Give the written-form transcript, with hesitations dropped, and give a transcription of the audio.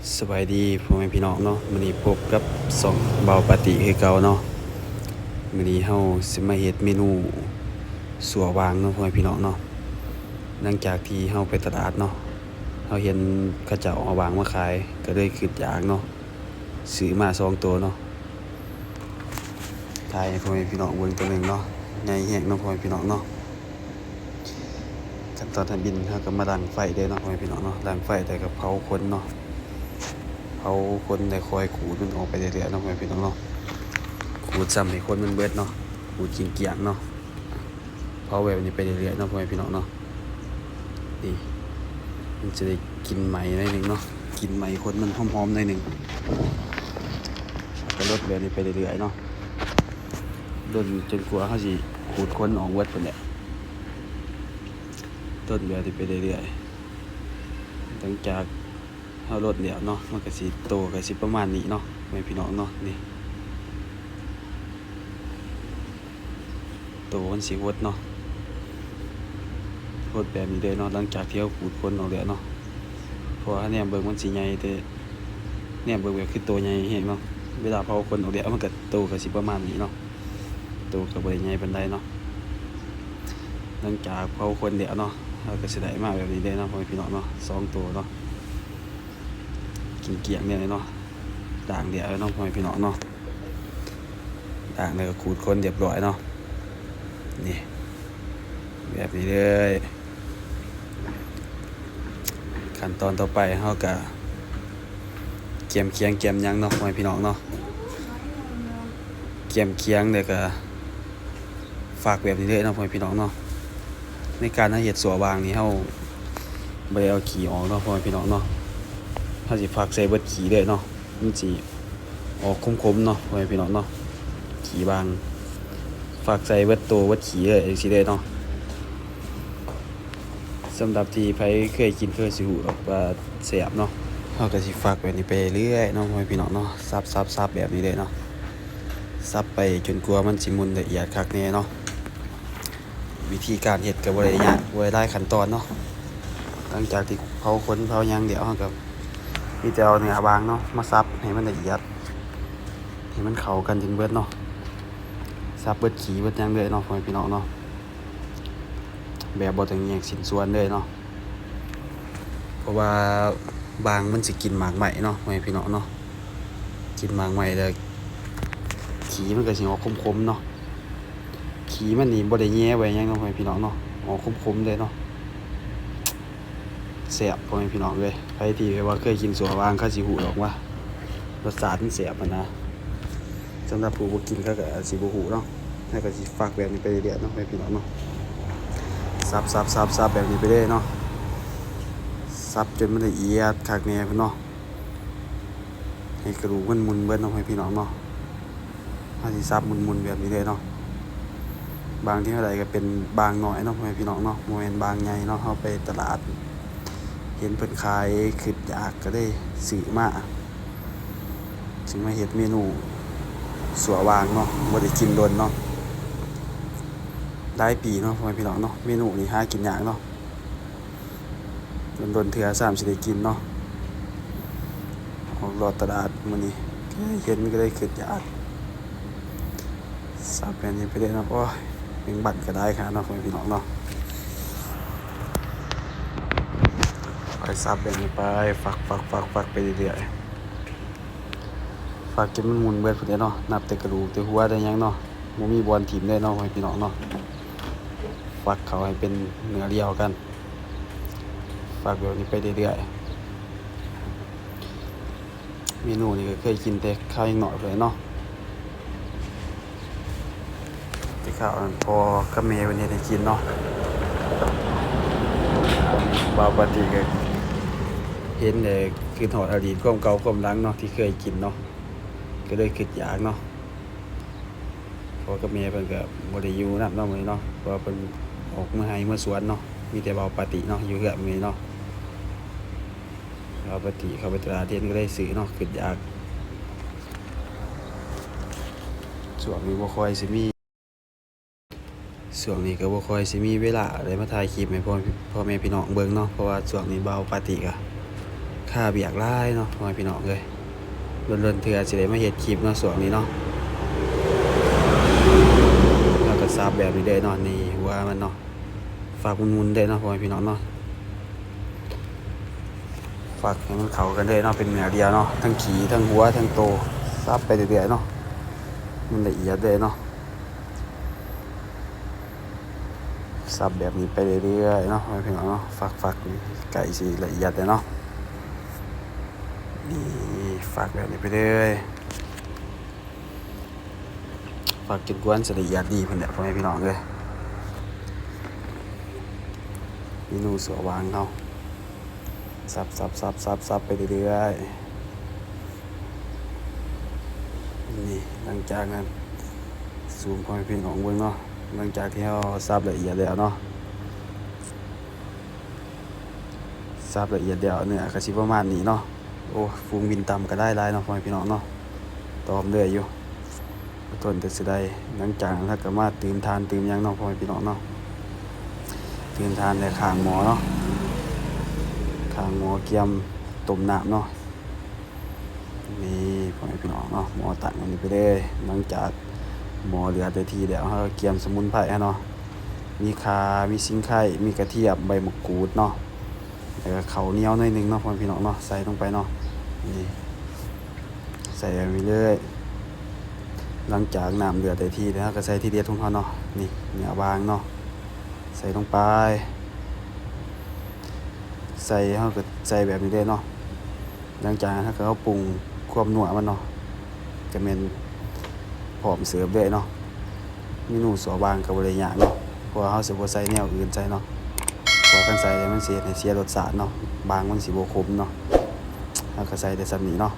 สบายดีพ่อแม่พี่น้องเนาะมื้อนี้พบกับสองเบาปาติคือเก่าเนาะมื้อนี้เฮาสิมาเฮ็ดเมนูสัววางเนาะพ่อแม่พี่น้องเนาะหลังจากที่เฮาไปตลาดเนาะเฮาเห็นเขาเจ้าเอาวางมาขายก็เลยคิดอยากเนาะซื้อมา2ตัวเนาะถ่ายให้พ่อแม่พี่น้องเบิ่งตัวหนึงเนาะใหญ่แฮงเนาะพ่อแม่พี่น้องเนาะขั้นตอนทำบินเฮาก็มาดังไฟเด้เนาะพ่อแม่พี่น้องเนาะดังไฟแต่ก็เผาคนเนาะเผาคนได้คอยขูดมันออกไปเรื่อยๆเนาะพ่อแม่พี่น้องเนาะ ขูดซ้ำให้คนมันเบิดเนาะขูดเกี่ยงๆเนาะเพราะแบบนี้ไปเรื่อยๆเนาะพ่อแม่พี่น้องเนาะนี่มันจะได้กินไหมหน่อยหนึ่งเนาะกินไหมคนมันหอมๆหน่อยหนึ่งก็ลดแบบนี้ไปเรื่อยๆเนาะลดจนกว่าเขาสิขูดคนออกเบิดพุ่นแหละต้นแบบนี้ไปเรื่อยๆหลังจากเขาลดแล้วเนาะมันก็สิโตก็สิประมาณนี้เนาะพ่อแม่พี่น้องเนาะนี่โตมันสิวดเนาะวดแบบนี้เลยเนาะหลังจากที่เขาขูดคนออกแล้วเนาะเพราะว่าเนี่ยเบิ่งมันสิใหญ่แต่เนี่ยเบิ่งแบบคือโตใหญ่แฮงเนาะเวลาเผาคนออกแล้วมันก็โตก็สิประมาณนี้เนาะโตก็บ่ได้ใหญ่ปานใดเนาะหลังจากเผาคนแล้วเนาะเราก็สิได้มาแบบนี้เลยเนาะพ่อแม่พี่น้องเนาะ2ตัวเนาะกินเกลี้ยงเนี่ยเนาะด่างเดียวเนาะพ่อแม่พี่น้องเนาะด่างแล้วก็ขูดคนเรียบร้อยเนาะนี่แบบนี้เลยขั้นตอนต่อไปเฮาก็เกียมเคียงเกียมหยังเนาะพ่อแม่พี่น้องเนาะเกียมเคียงเดี๋ยวก็ฝากแบบนี้เลยเนาะพ่อแม่พี่น้องเนาะในการเฮ็ดสัววางนี่เฮาบ่ได้เอาขี้ออกเนาะพ่อแม่พี่น้องเนาะเฮาสิฝากใส่เบิดขี้เลยเนาะมันสิออกคมๆเนาะพ่อแม่พี่น้องเนาะขี้บางฝากใส่เบิดโตเบิดขี้เลยจังซี่เลยเนาะสำหรับที่ไผเคยกินเคยสิฮู้ดอกว่าแซ่บเนาะเฮาก็สิฝากแบบนี้ไปเรื่อยเนาะพ่อแม่พี่น้องเนาะซับๆๆแบบนี้เลยเนาะซับไปจนกว่ามันสิมุนละเอียดคักแน่เนาะวิธีการเฮ็ดก็บ่ได้ยากบ่ได้หลายขั้นตอนเนาะหลังจากที่เผาคนเผาหยังเดี๋ยวเฮาก็มีแต่เอาเนื้อบางเนาะมาซับให้มันละเอียดให้มันเข้ากันจนเบิดเนาะซับเบิดขี้เบิดหยังเลยเนาะพ่อแม่พี่น้องเนาะแบบบ่ต้องแยกชิ้นส่วนเลยเนาะเพราะว่าบางมันสิกินหมากไหม้เนาะพ่อแม่พี่น้องเนาะกินหมากไหม้แล้วขี้มันก็สิออกคมๆเนาะขี้มันนี่บ่ได้แย่ไว้หยังเนาะพ่อแม่พี่น้องเนาะออกคมๆเลยเนาะแซ่บพ่อแม่พี่น้องเลยใครที่ว่าเคยกินสัววางเขาสิฮู้ดอกว่ารสชาติมันแซ่บนะสำหรับผู้บ่กินเขาก็สิบ่ฮู้เนาะให้ก็สิฝากแบบนี้ไปเรื่อยๆเนาะพ่อแม่พี่น้องเนาะซับแบบนี้ไปเรื่อยเนาะซับจนมันละเอียดคักแน่พุ่นเนาะให้กระดูกมันมุนเบิดเนาะพ่อแม่พี่น้องเนาะเฮาสิซับมุนๆแบบนี้เลยเนาะบางที่เท่าใดก็เป็นบางน้อยเนาะพ่อแม่พี่น้องเนาะบ่แม่นบางใหญ่เนาะเฮาไปตลาดเห็นเพิ่นขายคิดอยากก็ได้ซื้อมาจึงมาเฮ็ดเมนูสัววางเนาะบ่ได้กินโดนเนาะหลายปีเนาะพ่อแม่พี่น้องเนาะเมนูนี้หากินยากเนาะโดนๆเทื่อ3สิได้กินเนาะออกรอดตลาดมื้อนี้เห็นก็ได้คิดอยากซับแบบนี้ไปเรื่อยเนาะโอ้ยเป็นบัตรก็ได้ครับเนาะพ่อแม่พี่น้องเนาะไปซับแบบนี้ไปฝักไปเรื่อยๆฝักจนมันหมุนเบิดพุ่นเด้เนาะนับแต่กระดูกแต่หัวได้หยังเนาะบ่มีบอนถิ่มได้เนาะพ่อแม่พี่น้องเนาะฝักเขาให้เป็นเนื้อเดียวกันฝักแบบนี้ไปเรื่อยๆเมนูนี้ก็เคยกินแต่ข้าวยังน้อยเลยเนาะแต่ข้าวพอกับแม่เพิ่นเฮ็ดให้กินเนาะบางปกติก็เห็นแต่คือทอดอดีตความเก่าความหลังเนาะที่เคยกินเนาะก็เลยคิดอยากเนาะพอกับแม่เพิ่นก็บ่ได้อยู่นำเนาะมื้อนี้เนาะเพราะว่าเพิ่นออกมาให้มาสวนเนาะมีแต่เบาปาติเนาะอยู่เฮือนมื้อนี้เนาะเบาปาติเข้าไปตลาดเห็นก็ได้ซื้อเนาะคิดอยากช่วงนี้บ่ค่อยสิมีช่วงนี้ก็บ่ค่อยสิมีเวลาได้มาถ่ายคลิปให้พ่อแม่พี่น้องเบิ่งเนาะเพราะว่าช่วงนี้เบาปาติก็ ค่าเบียกหลายเนาะพ่อแม่พี่น้องเอ้ยเรื่นๆเทื่อสิได้มาเฮ็ดคลิปเนาะช่วงนี้เนาะแล้วก็ซับแบบนี้เด้เนาะนี่หัวมันเนาะฝากหมุนๆเด้เนาะพ่อแม่พี่น้องเนาะฝากให้มันเข้ากันเด้เนาะเป็นเนื้อเดียวเนาะทั้งขี้ทั้งหัวทั้งโตซับไปเรื่อยๆเนาะมันละเอียดเด้เนาะซับแบบนี้ไปเรื่อยๆเนาะพ่อแม่พี่น้องเนาะฝักไก่สิละเอียดเลยเนาะนี่ฝักแบบนี้ไปเรื่อยฝักจนกวนสิละเอียดดีเพิ่นแหละพ่อแม่พี่น้องเอ้ยเมนูสัววางเฮาซับไปเรื่อยๆนี่หลังจากนั้นซูมพ่อแม่พี่น้องเบิ่งเนาะหลังจากที่เฮาซับละเอียดแล้วเนาะซับละเอียดแล้วเนื้อก็สิประมาณนี้เนาะโอ้ฟูงบินต่ำก็ได้หลายเนาะพ่อแม่พี่น้องเนาะตอมเรื่อยอยู่ต้นแต่สิได้หลังจากนั้นก็มาตื่มทานตื่มหยังเนาะพ่อแม่พี่น้องเนาะตื่มทานในข้างหมอเนาะข้างหมอเกียมต้มน้ำเนาะนี่พ่อแม่พี่น้องเนาะหมอตั้งอันนี้ไปเลยหลังจากหมอเหลือแต่ทีแล้วเฮาเกียมสมุนไพรเนาะมีข่ามีสิงไข่มีกระเทียมใบมะกรูดเนาะแล้วก็ข้าวเหนียวหน่อยนึงเนาะพ่อแม่พี่น้องเนาะใส่ลงไปเนาะนี่ใส่ไปเรื่อยหลังจากน้ำเดือดได้ที่แล้วก็ใส่ที่เด็ดของเขาเนาะนี่เนื้อบางเนาะใส่ลงไปใส่เขาก็ใส่แบบนี้เลยเนาะหลังจากนั้นเขาปรุงความนัวมันเนาะจะเป็นพร้อมเสิร์ฟเลยเนาะเมนูสัวบางกับบ่ได้ยากเนาะเพราะว่าเขาสิบ่ใส่แนวอื่นใส่เนาะเพราะคันใส่แล้วมันสิเฮ็ดให้เสียรสชาติเนาะบางมันสิบ่คมเนาะเขาก็ใส่แต่ส่ำนี้เนาะ